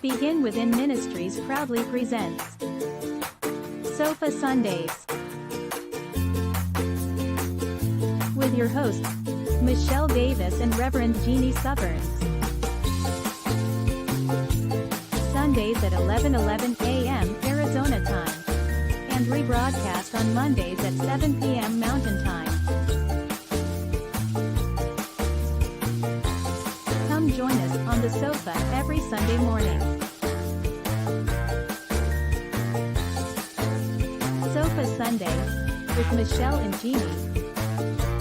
Begin Within Ministries proudly presents Sofa Sundays with your hosts, Michelle Davis and Reverend Jeannie Suburns. Sundays at 11:11 a.m. Arizona time, and rebroadcast on Mondays at 7 p.m. Mountain Time. Come join us on the sofa every Sunday morning. Sofa Sunday with Michelle and Jeannie.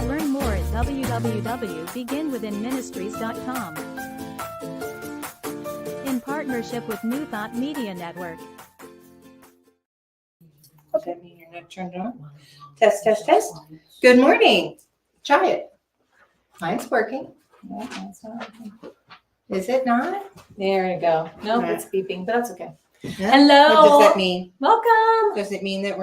Learn more at www.beginwithinministries.com. In partnership with New Thought Media Network. Does that mean you're not turned on? Test, test, test. Good morning. Try it. Mine's working. No, mine's not working. Is it not? There you go. No, Okay. it's beeping, but that's okay. Yeah. Hello. What does that mean? Welcome. Does it mean that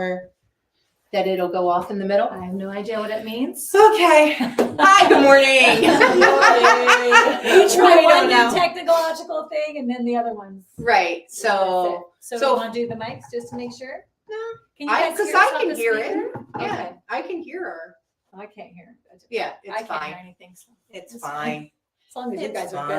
it'll go off in the middle? I have no idea what it means. Okay. Hi, good morning. You try We one don't know. new technological thing and then the other ones. Right. So So so- you want to do the mics just to make sure? No, Can you guys because hear us I on can the hear it. speaker? Yeah, Okay. I can hear her. I can't hear. Yeah, I it's can't fine. hear anything. So It's it's fine. as long as you It's guys are good,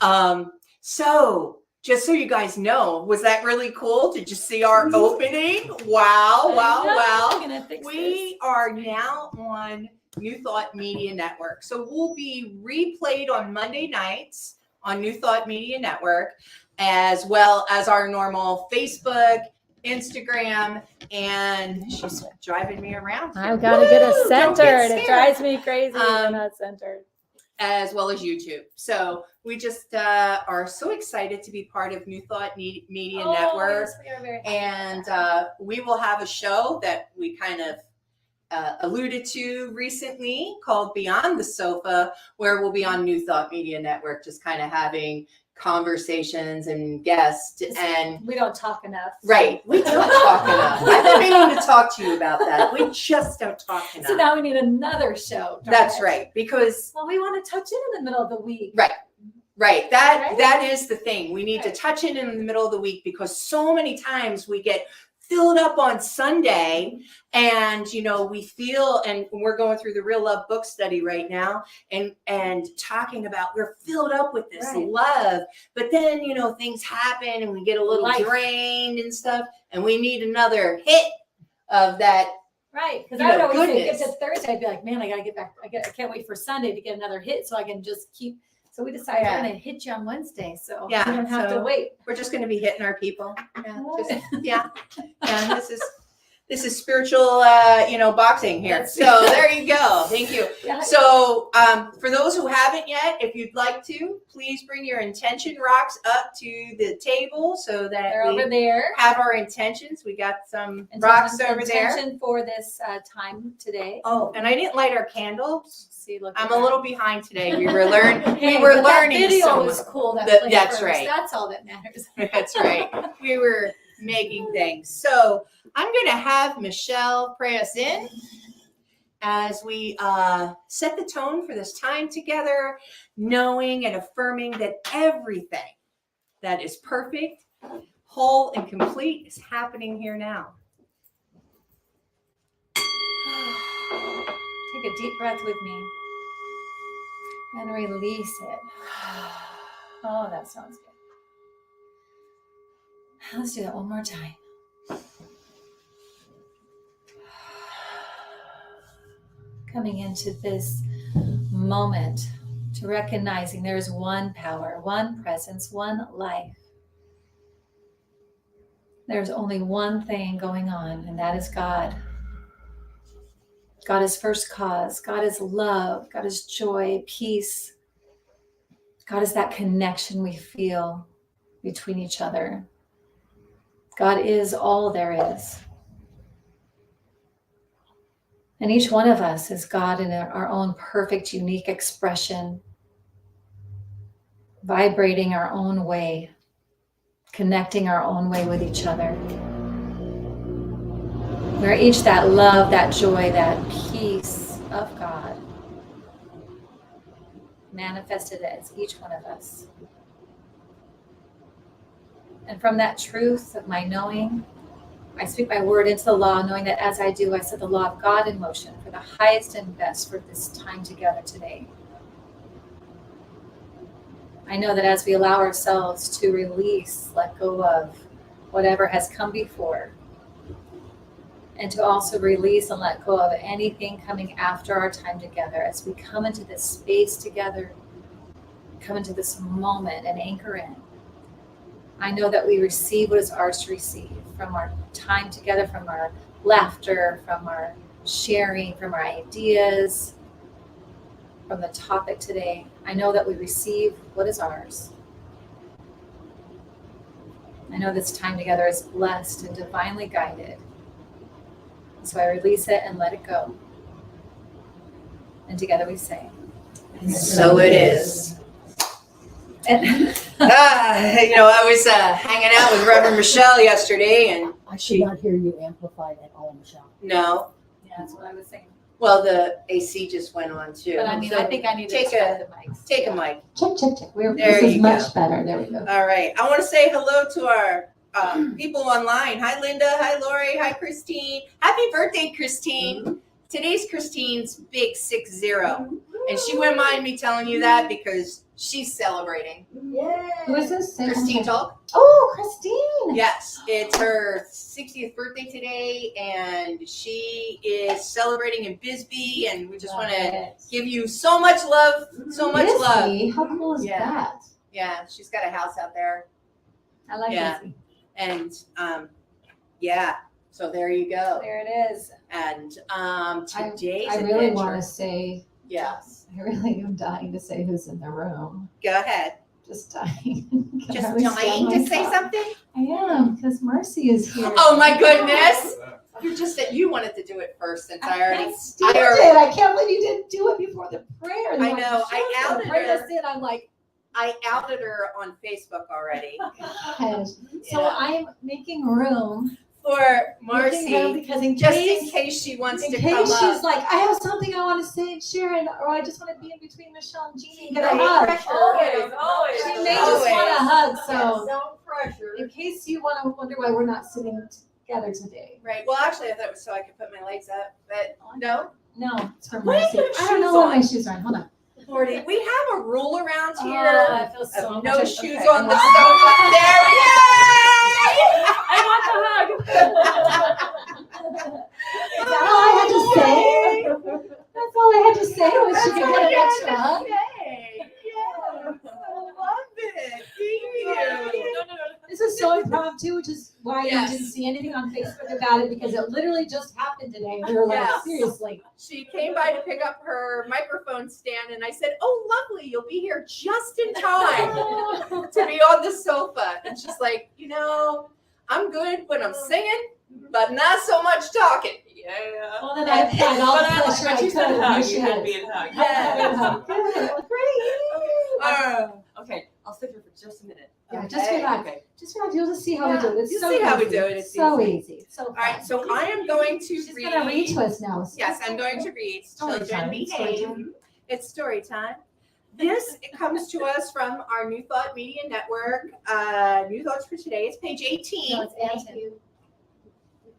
I'm good. So just so you guys know, was that really cool? Did you see our opening? Wow, wow, I know, wow. I'm gonna fix this. We are now on New Thought Media Network. So we'll be replayed on Monday nights on New Thought Media Network, as well as our normal Facebook, Instagram, and she's driving me around. I've got to get us Woo! Don't get centered. It scared. drives me crazy when we're Um, not centered. As well as YouTube. So we just are so excited to be part of New Thought Media Network. Yes, we are very happy And about that. we will have a show that we kind of alluded to recently called Beyond the Sofa, where we'll be on New Thought Media Network, just kind of having conversations and guests. And We don't talk enough. right, we don't talk enough. I've been meaning to talk to you about that. We just don't talk enough. So now we need another show. darn That's it. right, because Well, we want to touch it in the middle of the week. right. Right. That Right? that is the thing. We need to Right. touch it in the middle of the week because so many times we get filled up on Sunday and we feel, and we're going through the Real Love book study right now and talking about we're filled up with this Right. love, but then things happen and we get a little Life. drained and stuff, and we need another hit of that. Right. Because You I would know, always say, goodness. get to Thursday, I'd be like, man, I got to get back. I can't wait for Sunday to get another hit so I can just keep. So we decided Yeah. we're going to hit you on Wednesday. So Yeah, you don't have to so- wait. We're just going to be hitting our people. Yeah, What? yeah. This is spiritual, boxing here. That's- So there you go. Thank you. Yeah. So for those who haven't yet, if you'd like to, please bring your intention rocks up to the table so that They're we over there. have our intentions. We got some rocks over there. Intention for this time today. Oh, and I didn't light our candles. See, look. I'm at a that. little behind today. We were learning. Hey, We were but that learning. video so was much. cool. That That- played that's first. right. That's all that matters. That's right. We were making things. So I'm going to have Michelle pray us in as we set the tone for this time together, knowing and affirming that everything that is perfect, whole, and complete is happening here now. Take a deep breath with me and release it. Oh, that sounds good. Let's do that one more time. Coming into this moment to recognizing there's one power, one presence, one life. There's only one thing going on, and that is God. God is first cause. God is love. God is joy, peace. God is that connection we feel between each other. God is all there is. And each one of us is God in our own perfect, unique expression, vibrating our own way, connecting our own way with each other. We're each that love, that joy, that peace of God, manifested as each one of us. And from that truth of my knowing, I speak my word into the law, knowing that as I do, I set the law of God in motion for the highest and best for this time together today. I know that as we allow ourselves to release, let go of whatever has come before, and to also release and let go of anything coming after our time together, as we come into this space together, come into this moment and anchor in. I know that we receive what is ours to receive from our time together, from our laughter, from our sharing, from our ideas, from the topic today. I know that we receive what is ours. I know this time together is blessed and divinely guided. So I release it and let it go. And together we say, So it is. And I was hanging out with Reverend Michelle yesterday, and I should not hear you amplified at all, Michelle. no, yeah, that's what I was saying. well, the AC just went on too. But I mean, So I think I need to take expand a the mics. take a mic. Check. There This is you much better. There we go. All right. I want to say hello to our people online. Hi, Linda. Hi, Lori. Hi, Christine. Happy birthday, Christine. Today's Christine's big 60. And she wouldn't mind me telling you that because she's celebrating. Who is this? Christine Talk. Oh, Christine. Yes, it's her 60th birthday today, and she is celebrating in Bisbee, and we just want to give you so much love, so much love. Bisbee? How cool is Yeah. that? Yeah, she's got a house out there, I like Yeah. this. and so there you go. There it is. And today's I really adventure- want to say, Yes, I really am dying to say who's in the room. go ahead. Just dying. Just Can I really dying stand to say myself? something. I am, because Mercy is here. Oh my goodness! You're just that you wanted to do it first, since I already. can't stand already- it. I can't believe you didn't do it before the prayer. I know, I outed Bring her. us in. I'm like, I outed her on Facebook already. gosh. So Yeah. I'm making room. For Making room Marcy, because in just case, in case she wants in to case come she's up. like, I have something I want to say and share, or I just want to be in between Michelle and Jeannie and get a No hug. pressure. Always. She may just want a hug. So No pressure. in case you want to wonder why we're not sitting together today. Right. Well, actually, I thought it was so I could put my legs up, but no. No, it's for Why do you Mercy. have I don't know shoes what on? my shoes are on. Hold on. Lordy, we have a rule around Oh, here I feel so of no much- shoes okay. on the sofa. There we go. I want the hug. Is that all I had to say? That's all I had to say was she could get an extra hug. Yes, I love it. Thank you. This is so impromptu, which is why Yes. you didn't see anything on Facebook about it, because it literally just happened today. We were like, Yes. seriously. She came by to pick up her microphone stand, and I said, "Oh, lovely, you'll be here just in time to be on the sofa." And she's like, I'm good when I'm singing, but not so much talking. Yeah. Well, then I applied all the But I like pressure I when you could. said and hug. here You she had is. me in hug. Yeah. Good. Great. Okay, I'll sit here for just a minute. Yeah, just Okay. relax. Okay. Just relax. You'll just see how we do it. It's You'll so see how we easy. do it. It's so easy. easy. It's so All right, fun. so I am going to She's read. gonna read to us now. Yes, I'm going to read. Story Children, time, story behave. time. It's story time. This comes to us from our New Thought Media Network. New Thoughts for Today. It's page 18. No, it's Anton.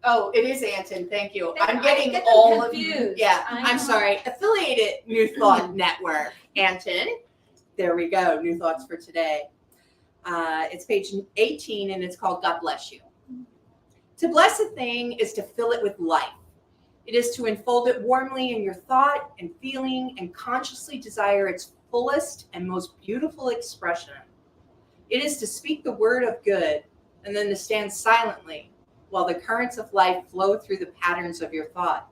Oh, it is Anton. Thank you. I'm I getting get them all confused. of Yeah, I I'm know. sorry. Affiliated New Thought Network. Anton. There we go. New Thoughts for Today. It's page 18, and it's called God Bless You. To bless a thing is to fill it with life. It is to enfold it warmly in your thought and feeling and consciously desire its fullest and most beautiful expression. It is to speak the word of good and then to stand silently while the currents of life flow through the patterns of your thought.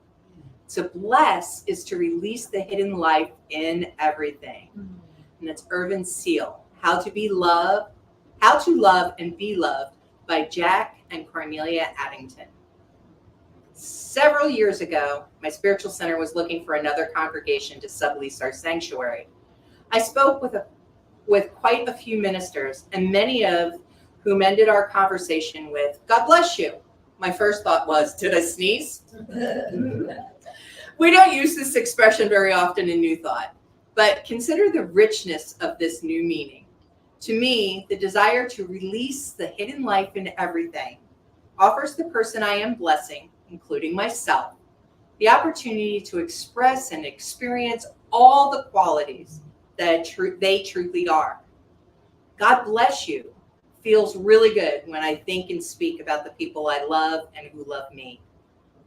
To bless is to release the hidden life in everything. And it's Irvin Seal, How to Love and Be Loved by Jack and Cornelia Addington. Several years ago, my spiritual center was looking for another congregation to sublease our sanctuary. I spoke with quite a few ministers, and many of whom ended our conversation with, "God bless you." My first thought was, did I sneeze? We don't use this expression very often in New Thought, but consider the richness of this new meaning. To me, the desire to release the hidden life in everything offers the person I am blessing, including myself, the opportunity to express and experience all the qualities that they truly are. God bless you feels really good when I think and speak about the people I love and who love me.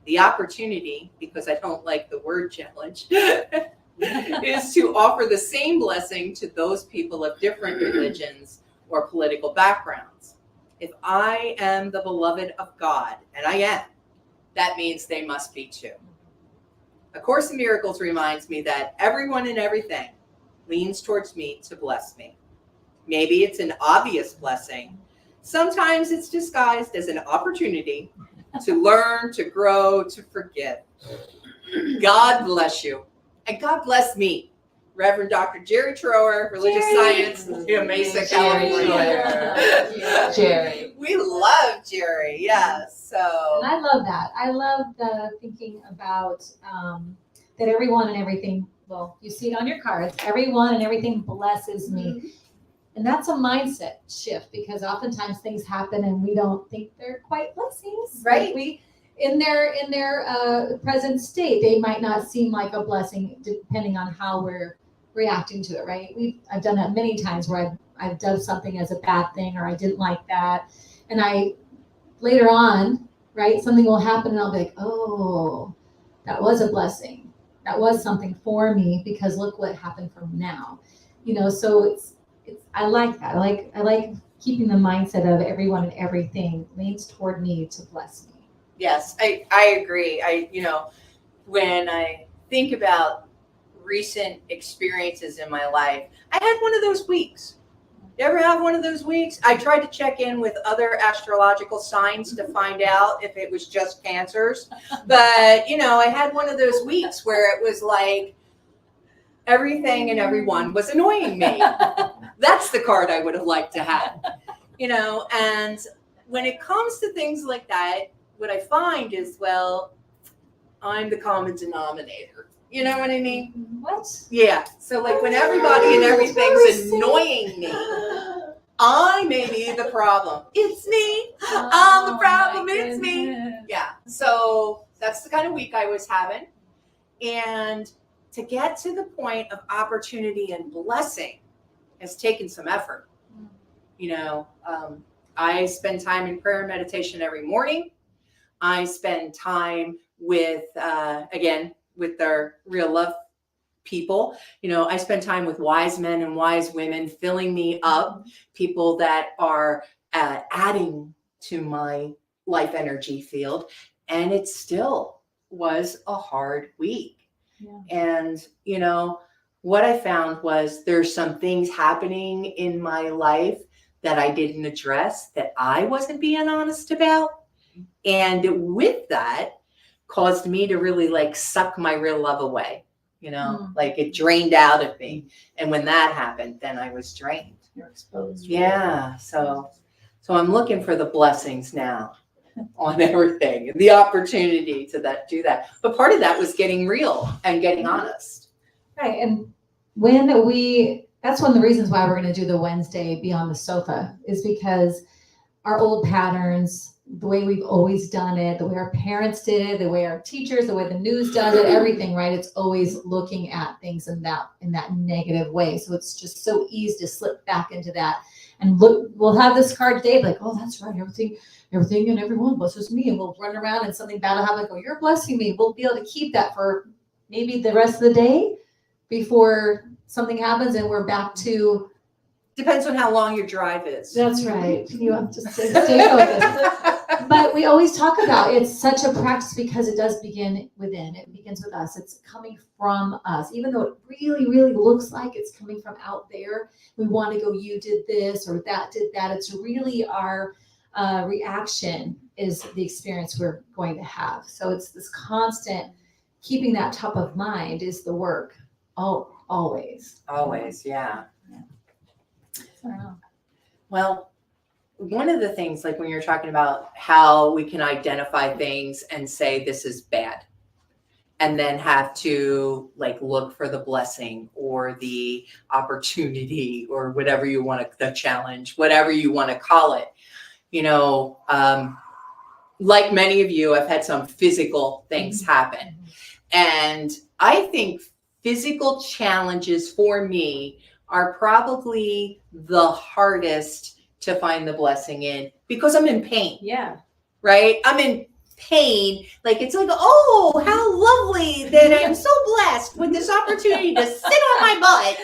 The opportunity, because I don't like the word challenge, is to offer the same blessing to those people of different religions or political backgrounds. If I am the beloved of God, and I am, that means they must be too. A Course in Miracles reminds me that everyone and everything leans towards me to bless me. Maybe it's an obvious blessing. Sometimes it's disguised as an opportunity to learn, to grow, to forgive. God bless you. And God bless me, Reverend Dr. Jerry Trower, Religious Science, Mesa, California. Jerry. We love Jerry, yes. And So I love that. I love the thinking about that everyone and everything, well, you see it on your cards, everyone and everything blesses me. And that's a mindset shift because oftentimes things happen and we don't think they're quite blessings. Right. Like we in their present state, they might not seem like a blessing depending on how we're reacting to it, right? I've done that many times where I've done something as a bad thing or I didn't like that. And I later on, right, something will happen and I'll be like, oh, that was a blessing. That was something for me because look what happened from now. So it's I like that. I like keeping the mindset of everyone and everything leans toward me to bless me. yes, I agree. When I think about recent experiences in my life, I had one of those weeks. You ever have one of those weeks? I tried to check in with other astrological signs to find out if it was just cancers. But, I had one of those weeks where it was like everything and everyone was annoying me. That's the card I would have liked to have, and when it comes to things like that, what I find is, well, I'm the common denominator. You know what I mean? What? Yeah. So like when everybody and everything's annoying me, I may be the problem. It's me. I'm the problem. It's me. Yeah. So that's the kind of week I was having. And to get to the point of opportunity and blessing has taken some effort. I spend time in prayer and meditation every morning. I spend time with our real love people. I spend time with wise men and wise women filling me up, people that are adding to my life energy field. And it still was a hard week. Yeah. And, what I found was there's some things happening in my life that I didn't address, that I wasn't being honest about. And with that caused me to really suck my real love away, like it drained out of me. And when that happened, then I was drained. You're exposed. Yeah. So I'm looking for the blessings now on everything and the opportunity to do that. But part of that was getting real and getting honest. Right. And that's one of the reasons why we're going to do the Wednesday Beyond the Sofa is because our old patterns, the way we've always done it, the way our parents did it, the way our teachers, the way the news does it, everything, right? It's always looking at things in that negative way. So it's just so easy to slip back into that. And look, we'll have this card today, like, oh, that's right, everything and everyone blesses me. And we'll run around and something bad will happen. Go, you're blessing me. We'll be able to keep that for maybe the rest of the day before something happens and we're back to. Depends on how long your drive is. That's right. You have to stay focused. But we always talk about it's such a practice because it does begin within. It begins with us. It's coming from us. Even though it really, really looks like it's coming from out there, we want to go, you did this or that did that. It's really our reaction is the experience we're going to have. So it's this constant keeping that top of mind is the work. Always. Always, yeah. Well, one of the things, like when you're talking about how we can identify things and say this is bad, and then have to like look for the blessing or the opportunity or whatever you want to, the challenge, whatever you want to call it. You know, like many of you, I've had some physical things happen. And I think physical challenges for me are probably the hardest to find the blessing in because I'm in pain. Yeah. Right? I'm in pain. Like it's like, oh, how lovely that I'm so blessed with this opportunity to sit on my butt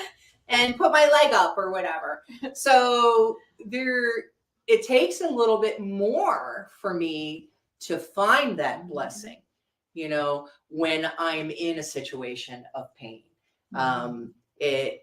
and put my leg up or whatever. So it takes a little bit more for me to find that blessing, you know, when I'm in a situation of pain.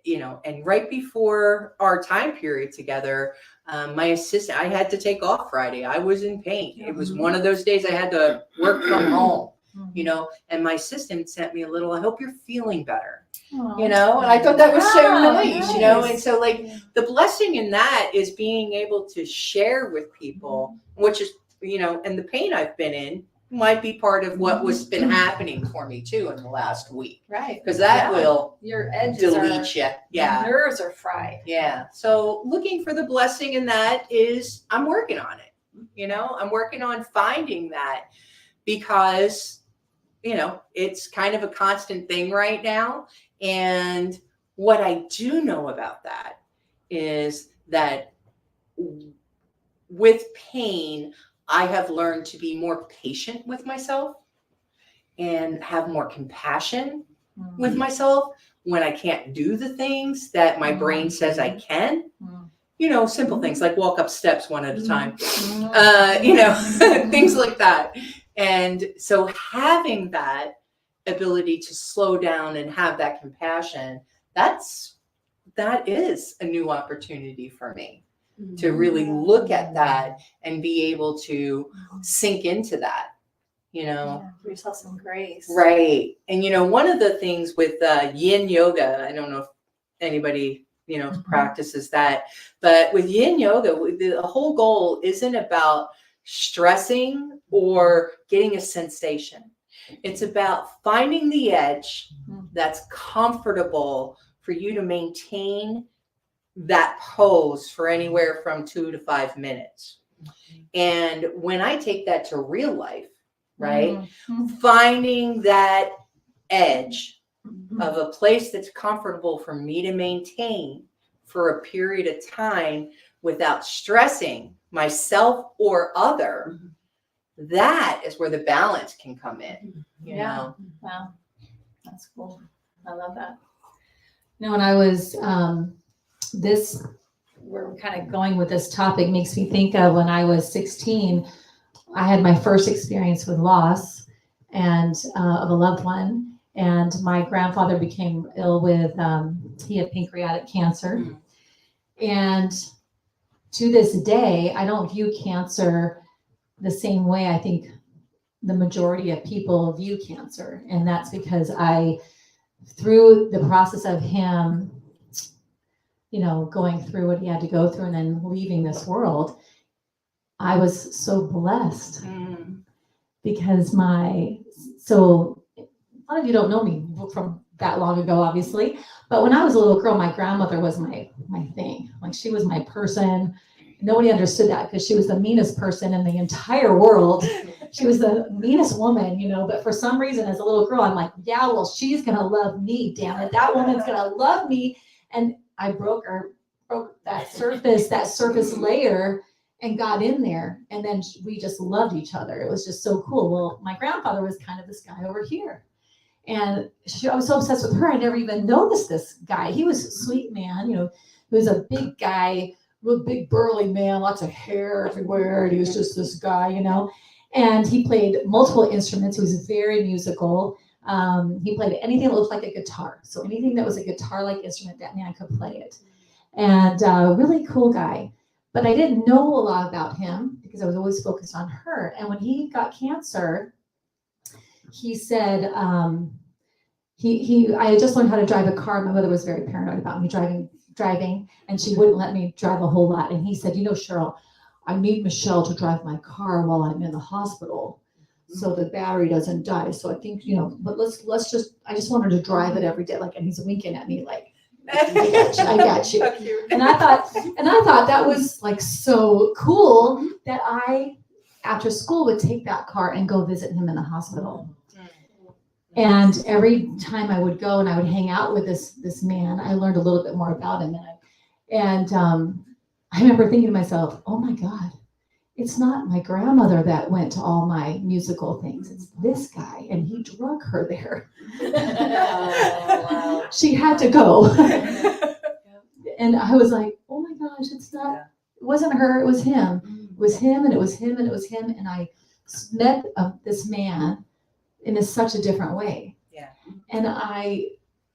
You know, and right before our time period together, my assistant, I had to take off Friday. I was in pain. It was one of those days I had to work from home, you know, and my assistant sent me a little, I hope you're feeling better, you know, and I thought that was so nice, you know, and so like the blessing in that is being able to share with people, which is, you know, and the pain I've been in might be part of what was been happening for me too in the last week. Right. Because that will your edges delete you. Yeah. Your nerves are fried. Yeah. So looking for the blessing in that is I'm working on it. You know, I'm working on finding that because, you know, it's kind of a constant thing right now. And what I do know about that is that with pain, I have learned to be more patient with myself and have more compassion with myself when I can't do the things that my brain says I can. You know, simple things like walk up steps one at a time, you know, things like that. And so having that ability to slow down and have that compassion, that is a new opportunity for me. To really look at that and be able to sink into that, you know. Give yourself some grace. Right. And, you know, one of the things with yin yoga, I don't know if anybody, you know, practices that, but with yin yoga, the whole goal isn't about stressing or getting a sensation. It's about finding the edge that's comfortable for you to maintain that pose for anywhere from 2 to 5 minutes. And when I take that to real life, right, finding that edge of a place that's comfortable for me to maintain for a period of time without stressing myself or other, that is where the balance can come in, you know? Wow. That's cool. I love that. You know, when I was, we're kind of going with this topic makes me think of when I was 16, I had my first experience with loss and of a loved one. And my grandfather became ill with, he had pancreatic cancer. And to this day, I don't view cancer the same way I think the majority of people view cancer. And that's because through the process of him, you know, going through what he had to go through and then leaving this world, I was so blessed because so a lot of you don't know me from that long ago, obviously, but when I was a little girl, my grandmother was my thing. Like she was my person. Nobody understood that because she was the meanest person in the entire world. She was the meanest woman, you know, but for some reason as a little girl, I'm like, yeah, well, she's going to love me, damn it. That woman's going to love me. And I broke that surface layer and got in there. And then we just loved each other. It was just so cool. Well, my grandfather was kind of this guy over here. And I was so obsessed with her. I never even noticed this guy. He was a sweet man, you know, he was a big guy, real big burly man, lots of hair everywhere. And he was just this guy, you know, and he played multiple instruments. He was very musical. He played anything that looked like a guitar. So anything that was a guitar-like instrument, that man could play it. And really cool guy. But I didn't know a lot about him because I was always focused on her. And when he got cancer, he said, I had just learned how to drive a car. My mother was very paranoid about me driving, and she wouldn't let me drive a whole lot. And he said, you know, Cheryl, I need Michelle to drive my car while I'm in the hospital so the battery doesn't die. So I think, but I just want her to drive it every day. Like, and he's winking at me like, I got you. So cute. And I thought that was like so cool that I, after school, would take that car and go visit him in the hospital. And every time I would go and I would hang out with this man, I learned a little bit more about him. And I remember thinking to myself, oh my God, it's not my grandmother that went to all my musical things. It's this guy, and he drug her there. Wow. She had to go. And I was like, oh my gosh, it wasn't her, it was him. It was him, and it was him, and it was him. And I met this man in such a different way. Yeah. And I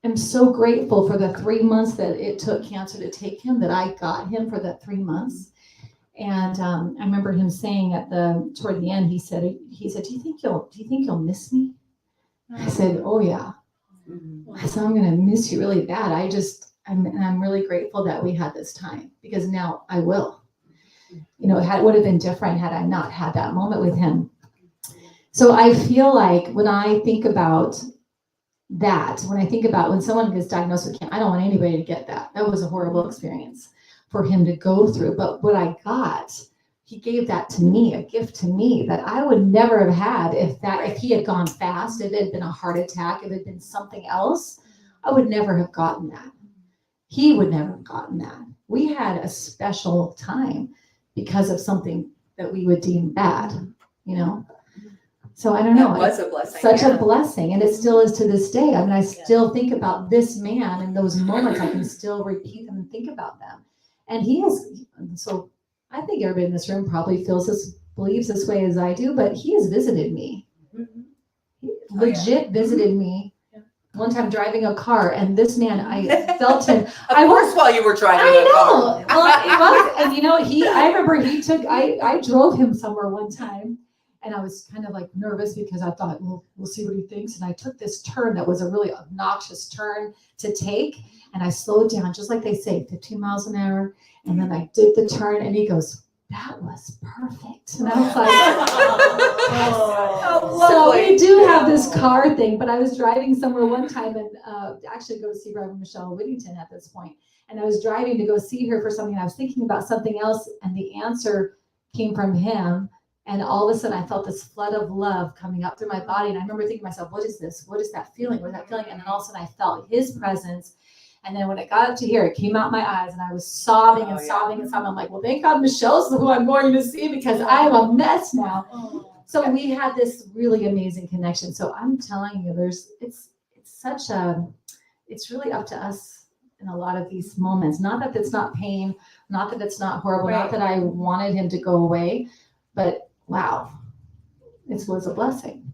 am so grateful for the 3 months that it took cancer to take him, that I got him for that 3 months. And I remember him saying toward the end, he said, do you think you'll miss me? I said, oh yeah. I said, I'm going to miss you really bad. I'm really grateful that we had this time, because now I will. It would have been different had I not had that moment with him. So I feel like when I think about that, when someone gets diagnosed with cancer, I don't want anybody to get that. That was a horrible experience for him to go through. But what I got, he gave that to me, a gift to me that I would never have had if he had gone fast, if it had been a heart attack, if it had been something else, I would never have gotten that. He would never have gotten that. We had a special time because of something that we would deem bad, So I don't know. That was a blessing. Such a blessing. And it still is to this day. I mean, I still think about this man and those moments. I can still repeat them and think about them. And so I think everybody in this room probably believes this way as I do, but he has visited me. He legit visited me one time driving a car, and this man, I felt him. While you were driving I a car. know. Well, and I remember I drove him somewhere one time, and I was kind of like nervous because I thought, well, we'll see what he thinks. And I took this turn that was a really obnoxious turn to take, and I slowed down, just like they say, 15 miles an hour. And then I did the turn, and he goes, that was perfect. And I was like, so we do have this car thing, but I was driving somewhere one time and actually go to see Reverend Michelle Whittington at this point. And I was driving to go see her for something. And I was thinking about something else, and the answer came from him. And all of a sudden I felt this flood of love coming up through my body. And I remember thinking to myself, what is this? What is that feeling? What is that feeling? And then all of a sudden I felt his presence. And then when it got up to here, it came out my eyes, and I was sobbing and sobbing and sobbing. I'm like, well, thank God Michelle's who I'm going to see, because I'm a mess now. So we had this really amazing connection. So I'm telling you, it's really up to us in a lot of these moments. Not that it's not pain, not that it's not horrible, not that I wanted him to go away, but wow, it was a blessing.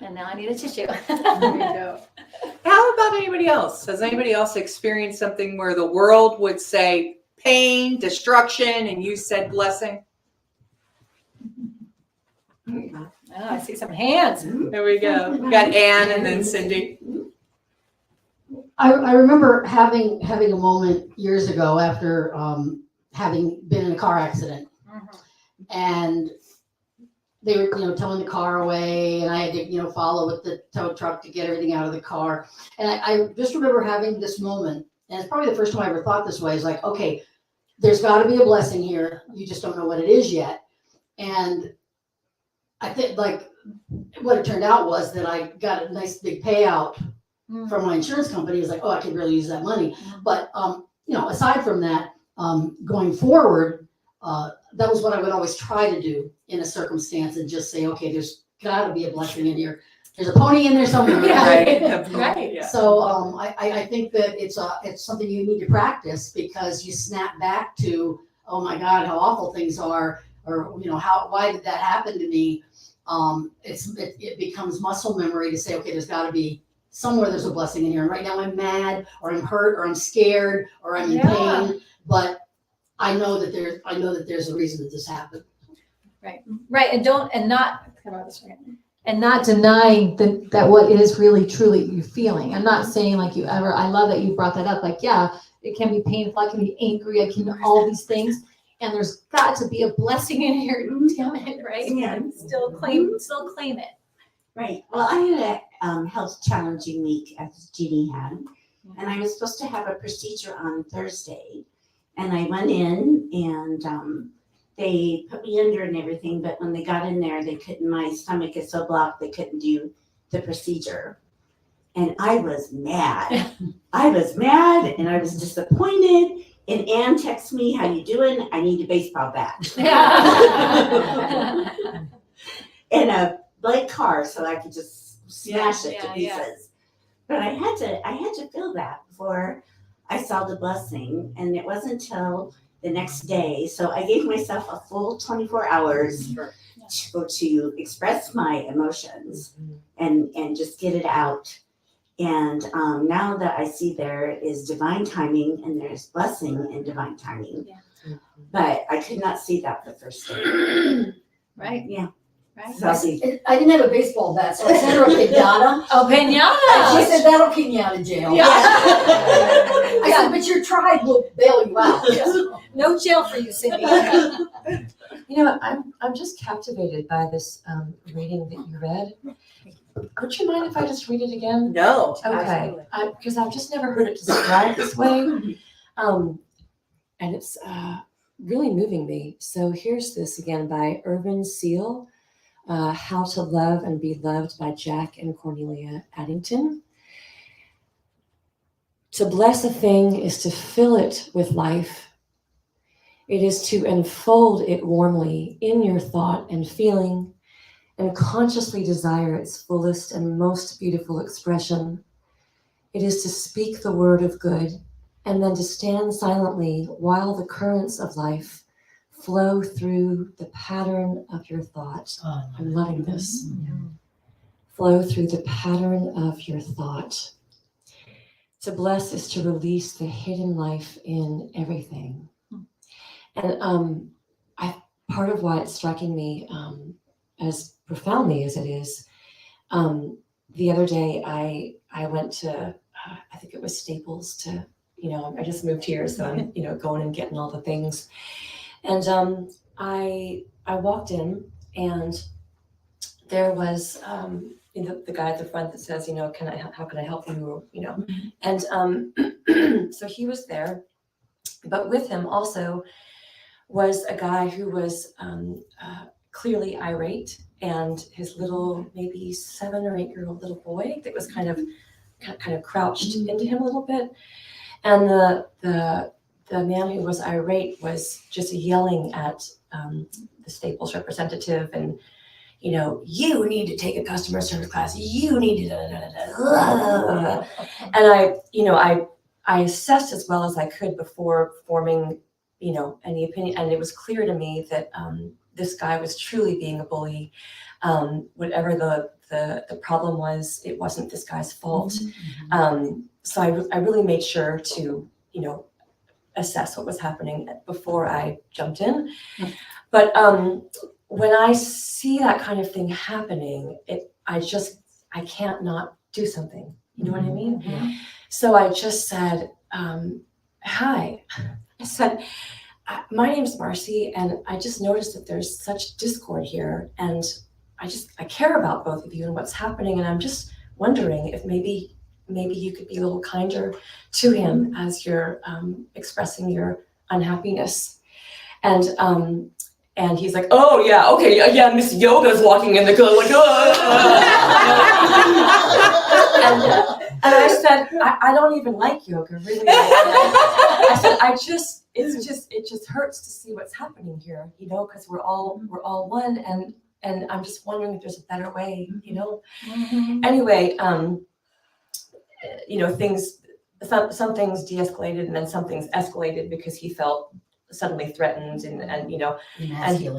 And now I need a tissue. There you go. How about anybody else? Has anybody else experienced something where the world would say pain, destruction, and you said blessing? Oh, I see some hands. There we go. We got Ann and then Cindy. I remember having a moment years ago after having been in a car accident, and they were, towing the car away, and I had to, follow with the tow truck to get everything out of the car. And I just remember having this moment, and it's probably the first time I ever thought this way. It's like, okay, there's got to be a blessing here. You just don't know what it is yet. And I think, like, what it turned out was that I got a nice big payout from my insurance company. It's like, oh, I could really use that money. But, aside from that, going forward, that was what I would always try to do in a circumstance, and just say, okay, there's got to be a blessing in here. There's a pony in there somewhere. Right. Yeah. So I think that it's something you need to practice, because you snap back to, oh my God, how awful things are, or why did that happen to me? It becomes muscle memory to say, okay, there's got to be somewhere, there's a blessing in here. And right now I'm mad, or I'm hurt, or I'm scared, or I'm in pain, but I know that there's a reason that this happened. Right. And not denying that what is really truly you feeling. I'm not saying I love that you brought that up. Like, yeah, it can be painful. I can be angry. I can all these things. and there's got to be a blessing in here. Damn it, right? Yeah. Still claim it. Right. Well, I had a health challenging week, as Jeannie had, and I was supposed to have a procedure on Thursday. And I went in and they put me under and everything, but when they got in there, they couldn't, my stomach is so blocked, they couldn't do the procedure. And I was mad. I was mad and I was disappointed. And Ann texted me, "How you doing? I need a baseball bat." And a blank car so I could just smash it to pieces. But I had to feel that before I saw the blessing. And it wasn't until the next day. So I gave myself a full 24 hours to express my emotions and just get it out. And now that I see there is divine timing and there's blessing in divine timing. Yeah. But I could not see that the first day. Right. Yeah. Right. So I didn't have a baseball bat, so I sent her a pinata. Oh, And she pinata. said, "That'll keep me out of jail." Yeah. I said, "But your tribe will bail you out." No jail for you, Cindy. You know, I'm just captivated by this reading that you read. Would you mind if I just read it again? No. Okay, because I've just never heard it described this way, and it's really moving me. So here's this again by Irvin Seal, How to Love and Be Loved by Jack and Cornelia Addington. To bless a thing is to fill it with life. It is to enfold it warmly in your thought and feeling and consciously desire its fullest and most beautiful expression. It is to speak the word of good and then to stand silently while the currents of life flow through the pattern of your thought. I'm loving this. Flow through the pattern of your thought. To bless is to release the hidden life in everything. And part of why it's striking me as profoundly as it is, the other day I went to, I think it was Staples to, I just moved here, so I'm, going and getting all the things. And I walked in and there was, the guy at the front that says, how can I help you? And so he was there, but with him also was a guy who was clearly irate, and his little, maybe 7 or 8 year old little boy that was kind of crouched into him a little bit. And the man who was irate was just yelling at the Staples representative, and you need to take a customer service class. You need to And I assessed as well as I could before forming any opinion, and it was clear to me that this guy was truly being a bully. Whatever the problem was, it wasn't this guy's fault. So I really made sure to assess what was happening before I jumped in. But when I see that kind of thing happening, I can't not do something. You know what I mean? So I just said, "Hi." I said, "My name's Marcy, and I just noticed that there's such discord here, and I care about both of you and what's happening, and I'm just wondering if maybe you could be a little kinder to him as you're expressing your unhappiness." And he's like, "Oh yeah, okay, yeah, Miss Yoga's walking in the door, like, And I said, I don't even like yoga, really. I said, it just hurts to see what's happening here, because we're all one, and I'm just wondering if there's a better way, Anyway, some things de-escalated, and then some things escalated because he felt suddenly threatened, and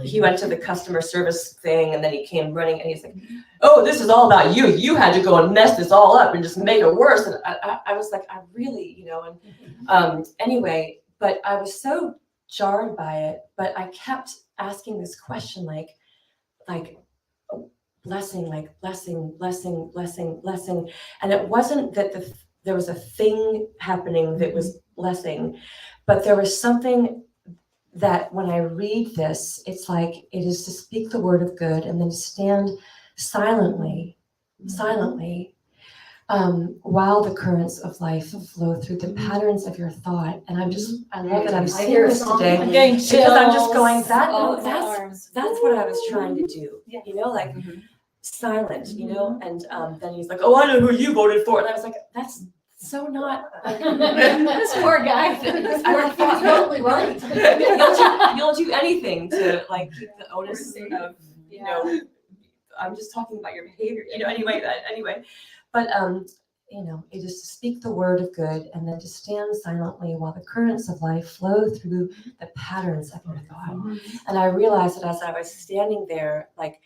he went to the customer service thing, and then he came running, and he's like, "Oh, this is all about you. You had to go and mess this all up and just make it worse." And I was like, I really, anyway, but I was so jarred by it, but I kept asking this question, like blessing, blessing. And it wasn't that there was a thing happening that was blessing, but there was something that when I read this, it's like it is to speak the word of good and then to stand silently, while the currents of life flow through the patterns of your thought. And I love that I'm seeing this today I'm getting because I'm just going, chills. that's what I was trying to do, Yeah. you know, like silent, you know, and then he's like, oh, I know who you voted for. And I was like, that's so not. This poor guy. I thought, Totally right. you'll do anything to like keep the onus of, you know, I'm just talking about your behavior, you know, anyway, but you know, it is to speak the word of good and then to stand silently while the currents of life flow through the patterns of your thought. And I realized that as I was standing there, like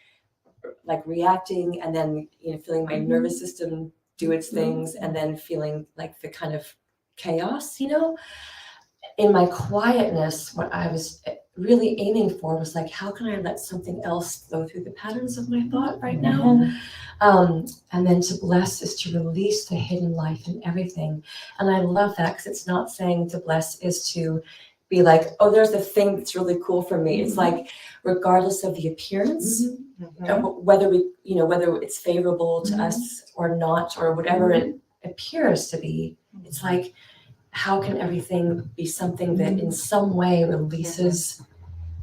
reacting and then, you know, feeling my nervous system do its things and then feeling like the kind of chaos, you know, in my quietness, what I was really aiming for was like, how can I let something else flow through the patterns of my thought right now? And then to bless is to release the hidden life in everything. And I love that because it's not saying to bless is to be like, oh, there's a thing that's really cool for me. It's like, regardless of the appearance, whether we, you know, whether it's favorable to us or not, or whatever it appears to be, it's like, how can everything be something that in some way releases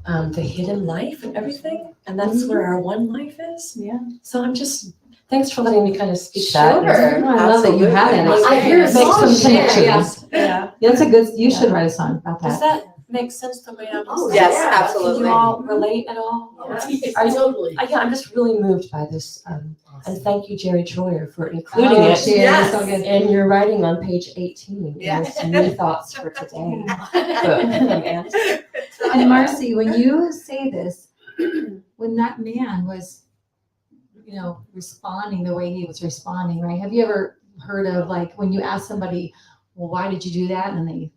the hidden life and everything? And that's where our one life is. Yeah. So I'm just, thanks for letting me kind of speak Sure. that. I love that you have that I hear experience. Make songs some share, connections. Yeah. That's a good, you should write a song about Does that. that make sense the way I'm Oh, just Yes, yeah. Can absolutely. you all relate at all? Are you- Totally. Yeah, I'm just really moved by this. And thank you, Jerry Troyer, for including Oh, it Sherry, Yes. so good. in your writing on page 18. Yeah. With new thoughts for today. And And Marcy, when you say this, when that man was, you know, responding the way he was responding, right? Have you ever heard of like when you ask somebody, well, why did you do that? And they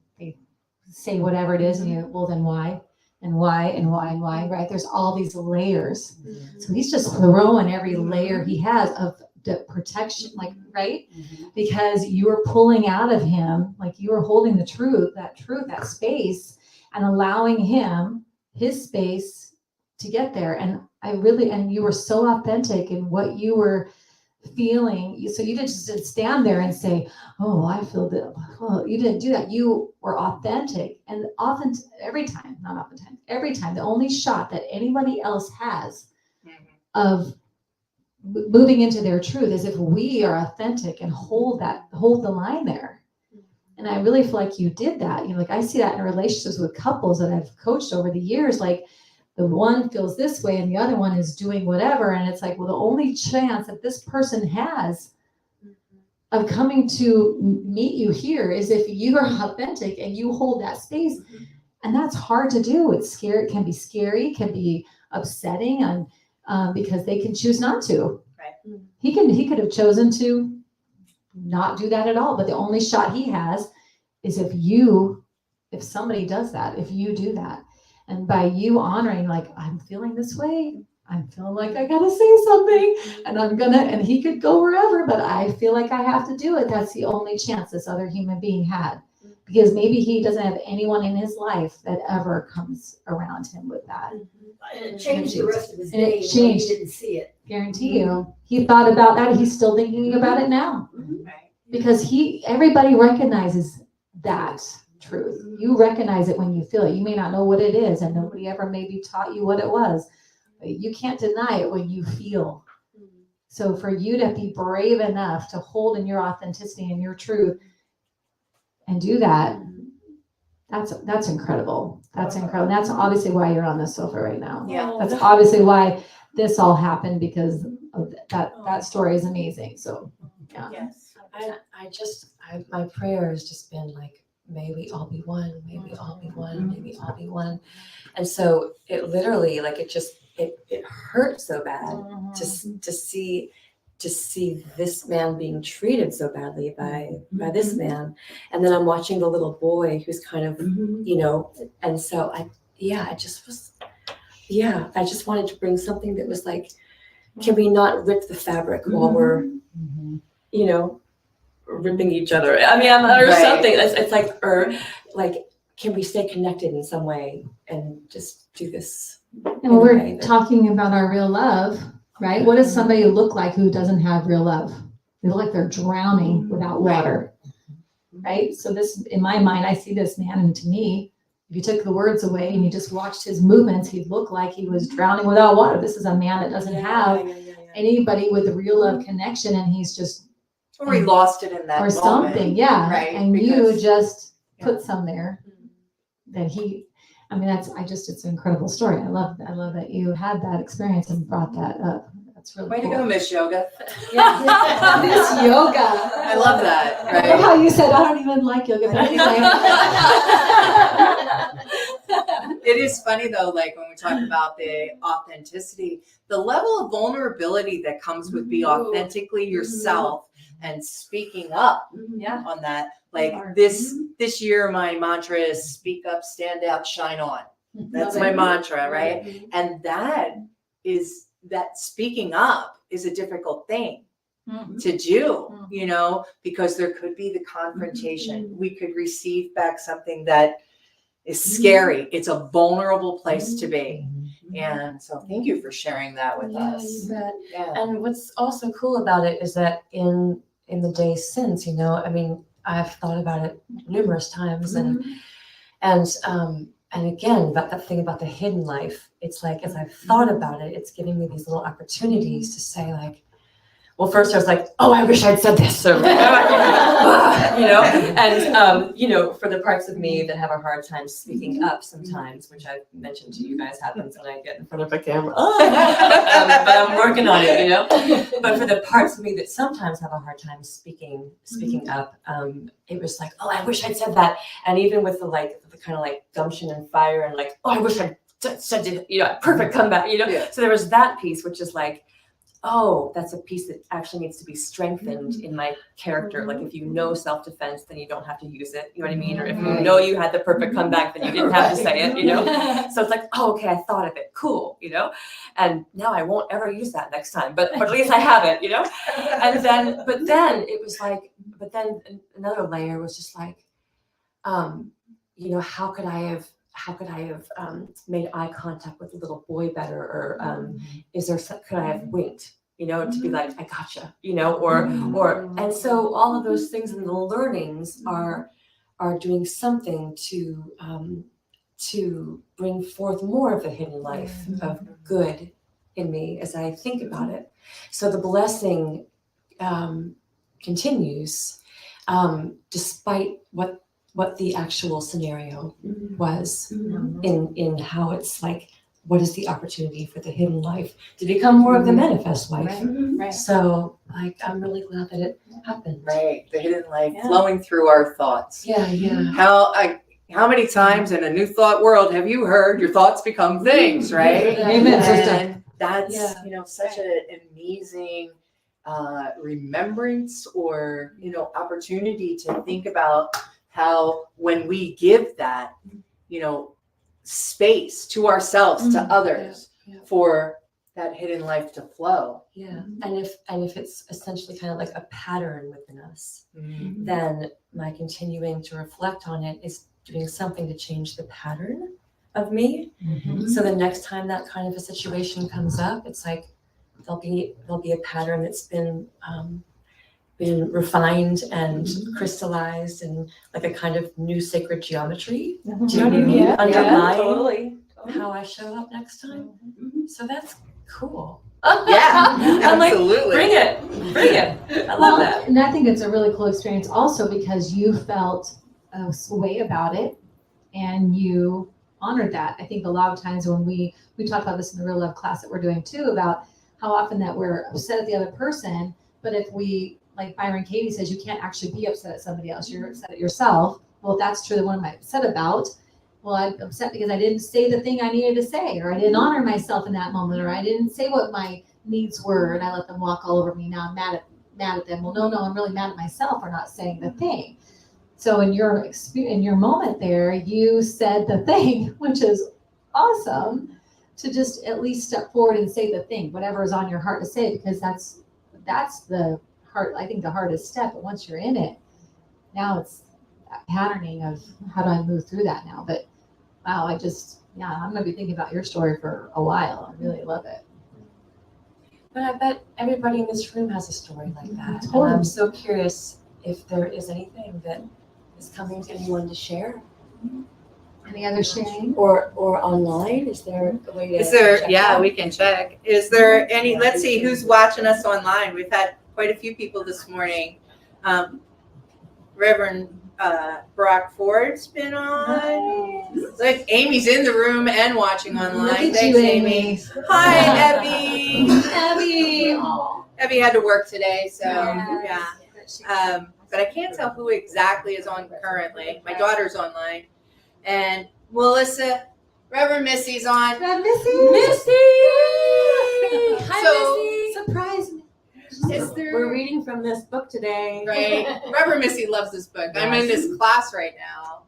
say whatever it is, and you, well, then why? And why and why and why, right? There's all these layers. So he's just throwing every layer he has of the protection, like, right? Because you were pulling out of him, like you were holding the truth, that space, and allowing him his space to get there. And and you were so authentic in what you were feeling. So you didn't stand there and say, oh, I feel that. Well, you didn't do that. You were authentic. And often, every time, the only shot that anybody else has of moving into their truth is if we are authentic and hold the line there. And I really feel like you did that. You know, like I see that in relationships with couples that I've coached over the years, like the one feels this way and the other one is doing whatever. And it's like, well, the only chance that this person has of coming to meet you here is if you are authentic and you hold that space. And that's hard to do. It's scary. It can be scary, can be upsetting, and because they can choose not to. Right. He could have chosen to not do that at all. But the only shot he has is if somebody does that, if you do that. And by you honoring, like, I'm feeling this way, I'm feeling like I gotta say something, and he could go wherever, but I feel like I have to do it. That's the only chance this other human being had. Because maybe he doesn't have anyone in his life that ever comes around him with that. And it changed the rest of his And it day when changed. he didn't see it. Guarantee you. He thought about that. He's still thinking about it now. Right. Because everybody recognizes that truth. You recognize it when you feel it. You may not know what it is, and nobody ever maybe taught you what it was. But you can't deny it when you feel. So for you to be brave enough to hold in your authenticity and your truth and do that, that's incredible. That's incredible. That's obviously why you're on this sofa right now. Yeah. That's obviously why this all happened, because of that story is amazing. So yeah. Yes. My prayer has just been like, may we all be one, may we all be one, may we all be one. And so it literally, like, it hurt so bad to see this man being treated so badly by this man. And then I'm watching the little boy who's kind of, you know, and so I just wanted to bring something that was like, can we not rip the fabric while we're, you know, ripping each other? I mean, or Right. something. It's like, or like, can we stay connected in some way and just do this? And when we're talking about our real love, right? What does somebody look like who doesn't have real love? They look like they're drowning without water, right? So this, in my mind, I see this man, and to me, if you took the words away and you just watched his movements, he'd look like he was drowning without water. This is a man that doesn't have anybody with a real love connection, and he's just, Or he lost it in that or moment. something, yeah. Right, And you because- just yeah. put some there that he, I mean, it's an incredible story. I love that you had that experience and brought that up. That's really Way cool. to go, Miss Yoga. This yoga. I love that. I love Right? how you said, I don't even like yoga, but anyway. It is funny though, like when we talk about the authenticity, the level of vulnerability that comes with be authentically yourself and speaking up on that. Like this year, my mantra is speak up, stand out, shine on. That's my mantra, right? And that speaking up is a difficult thing to do, you know, because there could be the confrontation. We could receive back something that is scary. It's a vulnerable place to be. And so thank you for sharing that with us. You bet. Yeah. And what's also cool about it is that in the days since, you know, I mean, I've thought about it numerous times, and again, about that thing about the hidden life. It's like, as I've thought about it, it's giving me these little opportunities to say, like, well, first I was like, oh, I wish I'd said this, or, you know, and, you know, for the parts of me that have a hard time speaking up sometimes, which I've mentioned to you guys happens when I get in front of a camera, but I'm working on it, you know, but for the parts of me that sometimes have a hard time speaking up, it was like, oh, I wish I'd said that. And even with the kind of like gumption and fire and like, oh, I wish I'd said it, you know, perfect comeback, you know? Yeah. So there was that piece, which is like, oh, that's a piece that actually needs to be strengthened in my character. Like if you know self-defense, then you don't have to use it. You know what I mean? Or if you know you had the perfect comeback, then you didn't have to say it, you know? So it's like, oh, okay, I thought of it. Cool, you know? And now I won't ever use that next time, but at least I have it, you know? And then, but then it was like, but then another layer was just like, you know, how could I have made eye contact with the little boy better, or could I have winked, you know, to be like, I gotcha, you know, or and so all of those things and the learnings are doing something to bring forth more of the hidden life of good in me as I think about it. So the blessing continues despite what the actual scenario was in how it's like, what is the opportunity for the hidden life to become more of the manifest life? Right. So like, I'm really glad that it happened. Right. The hidden life flowing through our thoughts. Yeah. How many times in a new thought world have you heard your thoughts become things, right? Amen, sister. And that's, you know, such an amazing remembrance, or, you know, opportunity to think about how when we give that, you know, space to ourselves, to others, for that hidden life to flow. Yeah. And if it's essentially kind of like a pattern within us, then my continuing to reflect on it is doing something to change the pattern of me. So the next time that kind of a situation comes up, it's like there'll be a pattern that's been refined and crystallized and like a kind of new sacred geometry. Do you know what I mean? Underlying Totally. how I show up next time. So that's cool. Yeah, I'm like, absolutely. bring it. I love that. And I think it's a really cool experience also because you felt a way about it and you honored that. I think a lot of times when we talk about this in the real love class that we're doing too, about how often that we're upset at the other person, but if we, like Byron Katie says, you can't actually be upset at somebody else. You're upset at yourself. Well, if that's true, then what am I upset about? Well, I'm upset because I didn't say the thing I needed to say, or I didn't honor myself in that moment, or I didn't say what my needs were, and I let them walk all over me. Now I'm mad at them. Well, no, I'm really mad at myself for not saying the thing. So in your moment there, you said the thing, which is awesome, to just at least step forward and say the thing, whatever is on your heart to say, because that's the hard, I think the hardest step. But once you're in it, now patterning of how do I move through that now. But wow, I'm going to be thinking about your story for a while. I really love it. But I bet everybody in this room has a story like that. Totally. And I'm so curious if there is anything that is coming to anyone to share. Any other sharing? Or online? Is there a way to Is there, check yeah, that? we can check. Is there any, let's see who's watching us online. We've had quite a few people this morning. Reverend Brock Ford's been on. Like Amy's in the room and watching online. Look at Thanks, you, Amy. Hi, Evie. Abby. Evie had to work today, so Yes. yeah. But I can't tell who exactly is on currently. My daughter's online. And Melissa, Reverend Missy's on. Missy! Hi, Surprise me. Is there, We're reading from this book today. right? Reverend Missy loves this book. I'm in this class right now,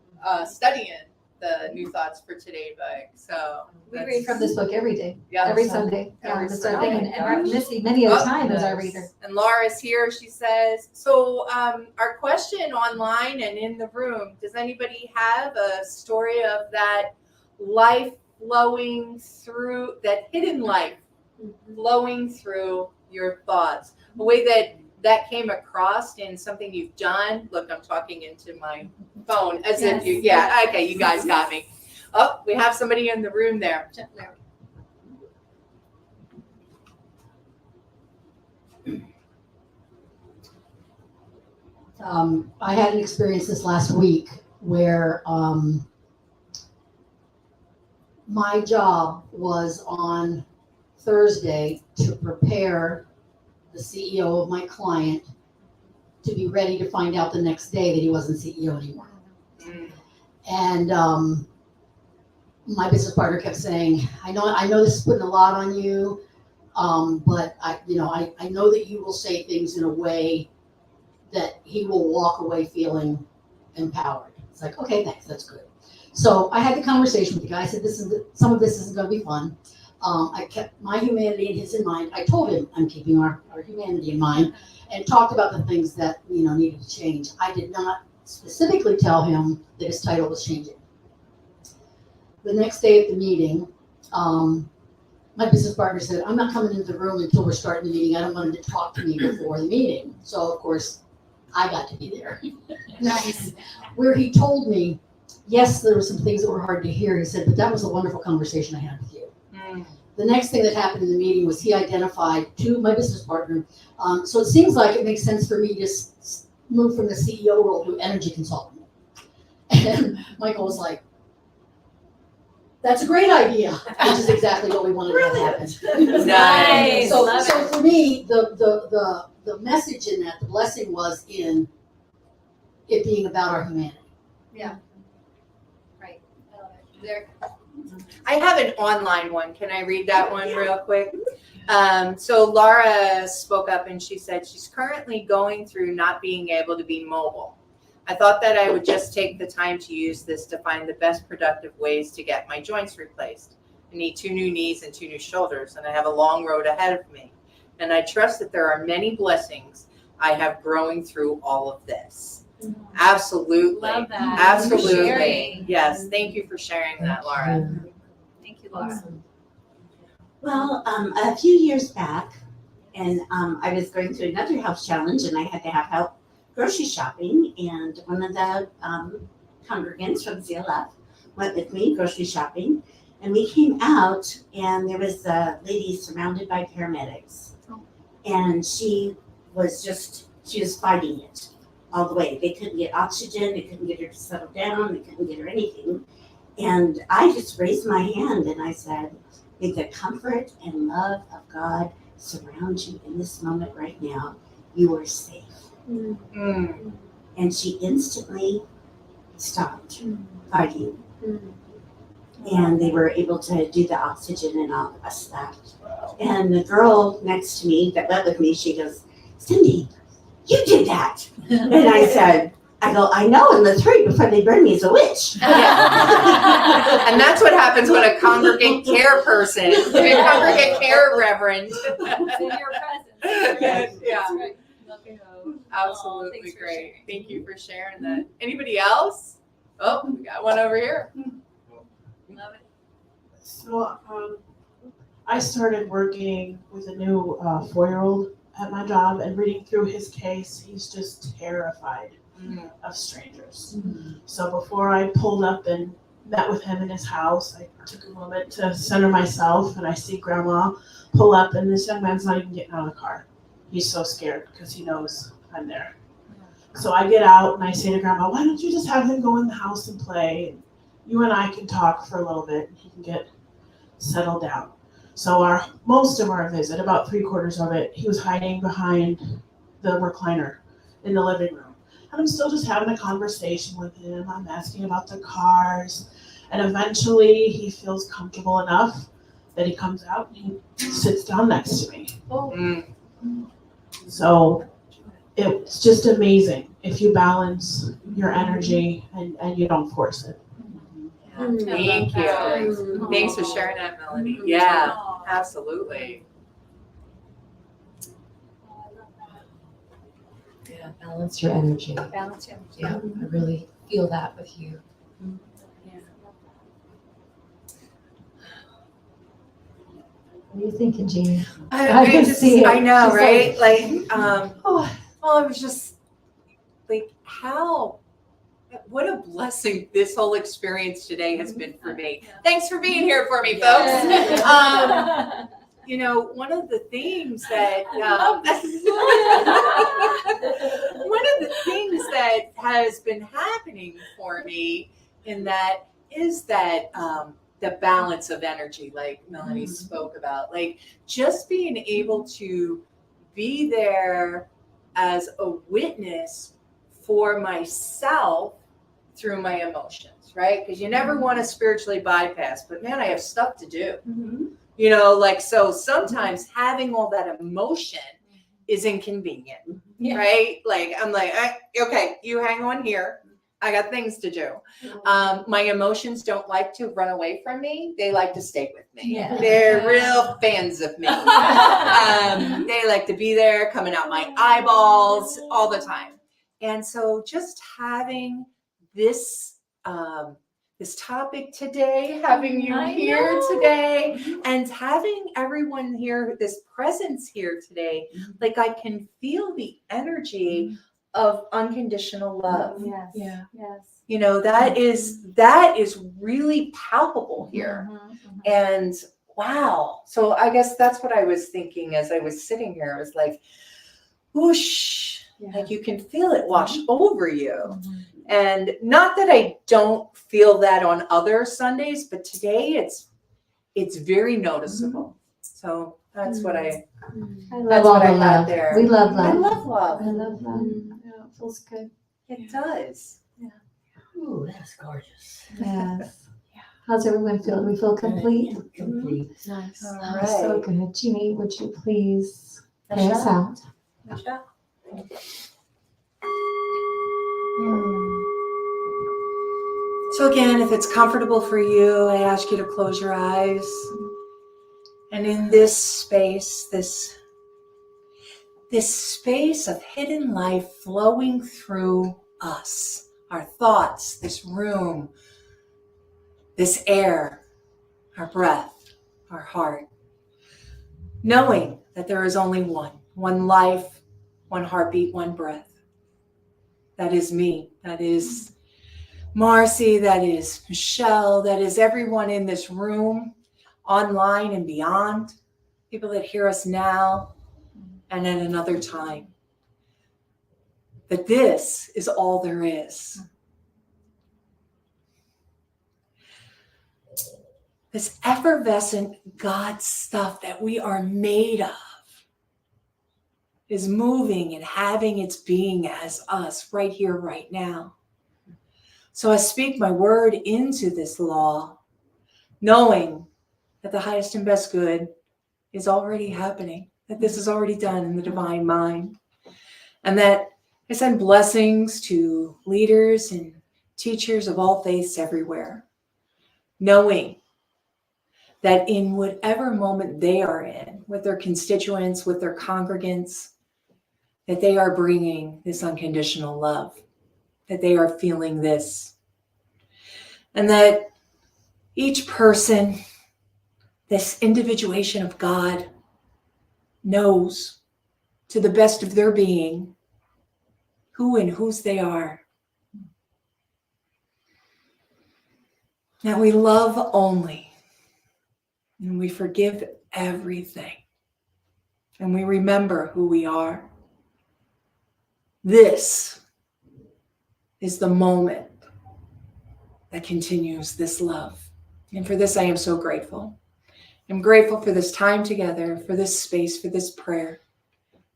studying the New Thoughts for Today book. So We read from this book every day, yeah. every Sunday. Yeah, Every we're just Sunday. thinking, and Missy many a time as our reader. And Laura's here. She says, so our question online and in the room, does anybody have a story of that life flowing through, that hidden life flowing through your thoughts? A way that came across in something you've done. Look, I'm talking into my phone as if you, yeah, okay, you guys got me. Oh, we have somebody in the room there. I had an experience this last week where my job was on Thursday to prepare the CEO of my client to be ready to find out the next day that he wasn't CEO anymore. And my business partner kept saying, I know this is putting a lot on you, but I know that you will say things in a way that he will walk away feeling empowered. It's like, okay, thanks, that's good. So I had the conversation with the guy. I said, some of this isn't going to be fun. I kept my humanity and his in mind. I told him I'm keeping our humanity in mind, and talked about the things that needed to change. I did not specifically tell him that his title was changing. The next day at the meeting, my business partner said, I'm not coming into the room until we're starting the meeting. I don't want him to talk to me before the meeting. So of course, I got to be there. Nice. Where he told me, yes, there were some things that were hard to hear. He said, but that was a wonderful conversation I had with you. The next thing that happened in the meeting was he identified to my business partner. So it seems like it makes sense for me to move from the CEO role to energy consultant. And Michael was like, that's a great idea, which is exactly what we wanted to happen. Nice. So for me, the message in that, the blessing was in it being about our humanity. Yeah. Right. I love it. There. I have an online one. Can I read that one real quick? So Laura spoke up and she said she's currently going through not being able to be mobile. I thought that I would just take the time to use this to find the best productive ways to get my joints replaced. I need 2 new knees and 2 new shoulders, and I have a long road ahead of me. And I trust that there are many blessings I have growing through all of this. Absolutely. Love that. Absolutely. Sharing. Yes. Thank you for sharing that, Laura. Thank you, Laura. Well, a few years back, and I was going through another health challenge, and I had to have help grocery shopping. And one of the congregants from CLF went with me grocery shopping, and we came out, and there was a lady surrounded by paramedics, and she was fighting it all the way. They couldn't get oxygen, they couldn't get her to settle down, they couldn't get her anything. And I just raised my hand and I said, may the comfort and love of God surround you in this moment right now. You are safe. Mm. And she instantly stopped fighting. And they were able to do the oxygen and all the rest of that. And the girl next to me that went with me, she goes, Cindy, you did that. And I said, I know, and let's hurry before they burn me as a witch. And that's what happens when a congregate care person, a congregate care reverend. It's in your presence. Yeah. That's right. Absolutely thanks for great. sharing. Thank you for sharing that. Anybody else? Oh, we got one over here. Love it. So I started working with a new 4-year-old at my job, and reading through his case, he's just terrified of strangers. So before I pulled up and met with him in his house, I took a moment to center myself, and I see Grandma pull up, and this young man's not even getting out of the car. He's so scared because he knows I'm there. So I get out and I say to Grandma, why don't you just have him go in the house and play? You and I can talk for a little bit, and he can get settled down. So most of our visit, about 3/4 of it, he was hiding behind the recliner in the living room. And I'm still just having a conversation with him. I'm asking about the cars. And eventually he feels comfortable enough that he comes out and he sits down next to me. So it's just amazing if you balance your energy and you don't force it. Thank you. Thanks for sharing that, Melanie. Yeah, absolutely. Yeah, balance your energy. Balance it. Yeah, I really feel that with you. What are you thinking, Jeannie? I can just, see it. I know, She's right? Oh. Well, it was just like what a blessing this whole experience today has been for me. Thanks for being here for me, folks. You know, one of the things that has been happening for me in that is that the balance of energy, like Melanie spoke about, like just being able to be there as a witness for myself through my emotions, right? Because you never want to spiritually bypass, but man, I have stuff to do. You know, like, so sometimes having all that emotion is inconvenient, right? Like, I'm like, okay, you hang on here. I got things to do. My emotions don't like to run away from me. They like to stay with me. They're real fans of me. They like to be there, coming out my eyeballs all the time. And so just having this this topic today, having you here today, and having everyone here, this presence here today, like I can feel the energy of unconditional love. Yes. Yeah. Yes. You know, that is really palpable here. And wow. So I guess that's what I was thinking as I was sitting here. I was like, whoosh, like you can feel it wash over you. And not that I don't feel that on other Sundays, but today it's very noticeable. So that's what I love all the love. there. We love I love. love love. I love love. Yeah, it feels good. It does. Ooh, that's gorgeous. Yes. How's everyone feel? Do we feel complete? Complete. Nice. All Oh, right. so good. Jeannie, would you please pray us out? So again, if it's comfortable for you, I ask you to close your eyes. And in this space, this space of hidden life flowing through us, our thoughts, this room, this air, our breath, our heart, knowing that there is only one life, one heartbeat, one breath. That is me. That is Marcy. That is Michelle. That is everyone in this room, online and beyond, people that hear us now and at another time. That this is all there is. This effervescent God stuff that we are made of is moving and having its being as us right here, right now. So I speak my word into this law, knowing that the highest and best good is already happening, that this is already done in the divine mind, and that I send blessings to leaders and teachers of all faiths everywhere, knowing that in whatever moment they are in, with their constituents, with their congregants, that they are bringing this unconditional love, that they are feeling this, and that each person, this individuation of God, knows to the best of their being who and whose they are. That we love only, and we forgive everything, and we remember who we are. This is the moment that continues this love. And for this, I am so grateful. I'm grateful for this time together, for this space, for this prayer.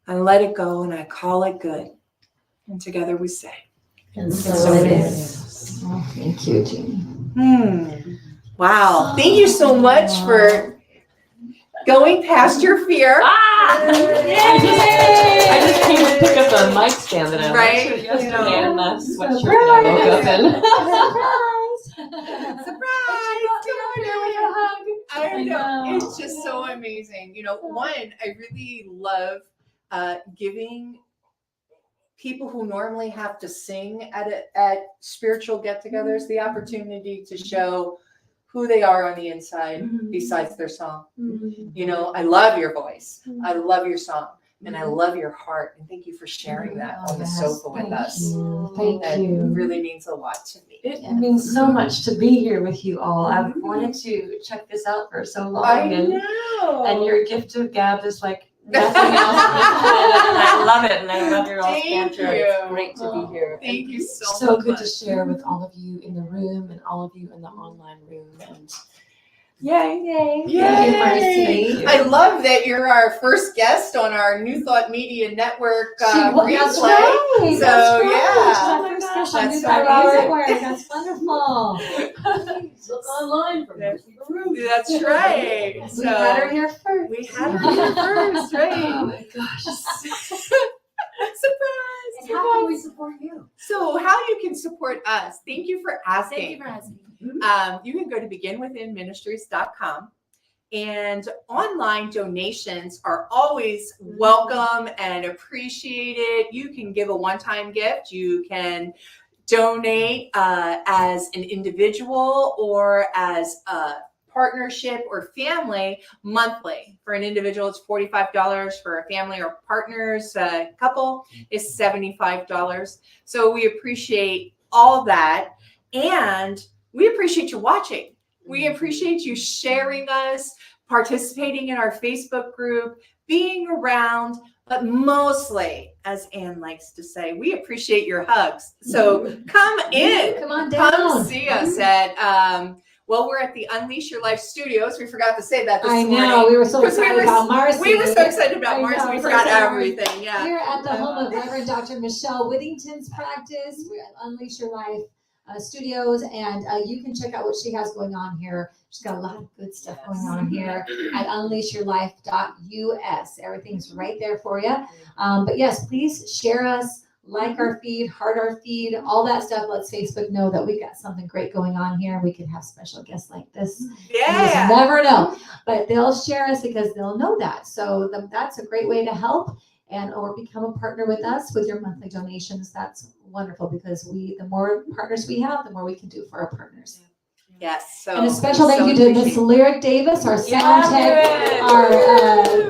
I let it go and I call it good. And together we say, And so it is. Oh, thank you, Jeannie. Wow. Thank you so much for going past your fear. I just came to pick up a mic stand that I Right. went to yesterday and the sweatshirt that I woke up in. Surprise! I know. It's just so amazing. You know, one, I really love giving people who normally have to sing at spiritual get-togethers the opportunity to show who they are on the inside besides their song. You know, I love your voice. I love your song. And I love your heart. And thank you for sharing that on the sofa with us. Thank That you. really means a lot to me. It means so much to be here with you all. I've wanted to check this out for so long. I and, know. and your gift of gab is like nothing else. And I love it. And I love your all Thank banter. you. It's great to be here. Thank you so So much. good to share with all of you in the room and all of you in the online room. And yay. Yay! I love that you're our first guest on our New Thought Media Network That's replay. right. So, That's right. yeah. She's our first guest on That's New Thought amazing. Network. That's wonderful. Look online for Mercy Baruch. That's right. We So had her here first. we had her here first, right? Oh my gosh. Surprise! And how can we support you? So, how you can support us? Thank you for asking. Thank you for asking. You can go to beginwithinministries.com, and online donations are always welcome and appreciated. You can give a one-time gift. You can donate as an individual or as a partnership or family monthly. For an individual, it's $45. For a family or partners, couple is $75. So we appreciate all that. And we appreciate you watching. We appreciate you sharing us, participating in our Facebook group, being around, but mostly, as Anne likes to say, we appreciate your hugs. So come in. Come on down. Come see us at, we're at the Unleash Your Life Studios. We forgot to say that this I morning. know. We were so 'Cause we excited were- about Marcy. We were so excited about I Marcy. know, We so forgot sorry. everything. Yeah. We're at the home of Reverend Dr. Michelle Whittington's practice. We're at Unleash Your Life Studios, and you can check out what she has going on here. She's got a lot of good stuff going on here at unleashyourlife.us. Everything's right there for you. But yes, please share us, like our feed, heart our feed, all that stuff. Let's Facebook know that we got something great going on here. We could have special guests like this. You just Yeah. never know, but they'll share us because they'll know that. So that's a great way to help or become a partner with us with your monthly donations. That's wonderful because the more partners we have, the more we can do for our partners. Yes. So And a special we thank so you to Miss appreciate- Lyric Davis, our sound tech, Yes. our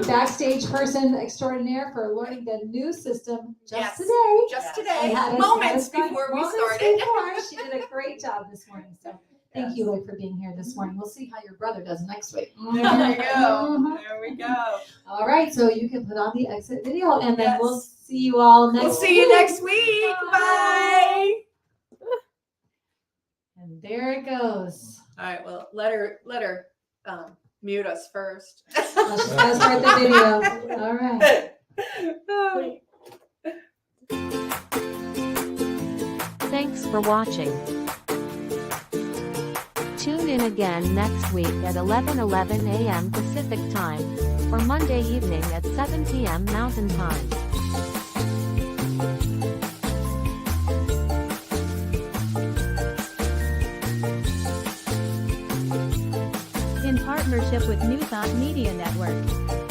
backstage person extraordinaire for learning the new system just Yes. today. Just And today, had us moments satisfied before we moments started. before. She did a great job this morning. So thank you, Lloyd, for being here this morning. We'll see how your brother does next week. There we go. Mhm. There we go. All right, so you can put on the exit video, and then Yes. we'll see you all next We'll see you next week. Bye. And there it goes. All right. Well, let her mute us first. Let's start the video. All right. Thanks for watching. Tune in again next week at 11:11 a.m. Pacific Time, or Monday evening at 7 p.m. Mountain Time. In partnership with New Thought Media Network.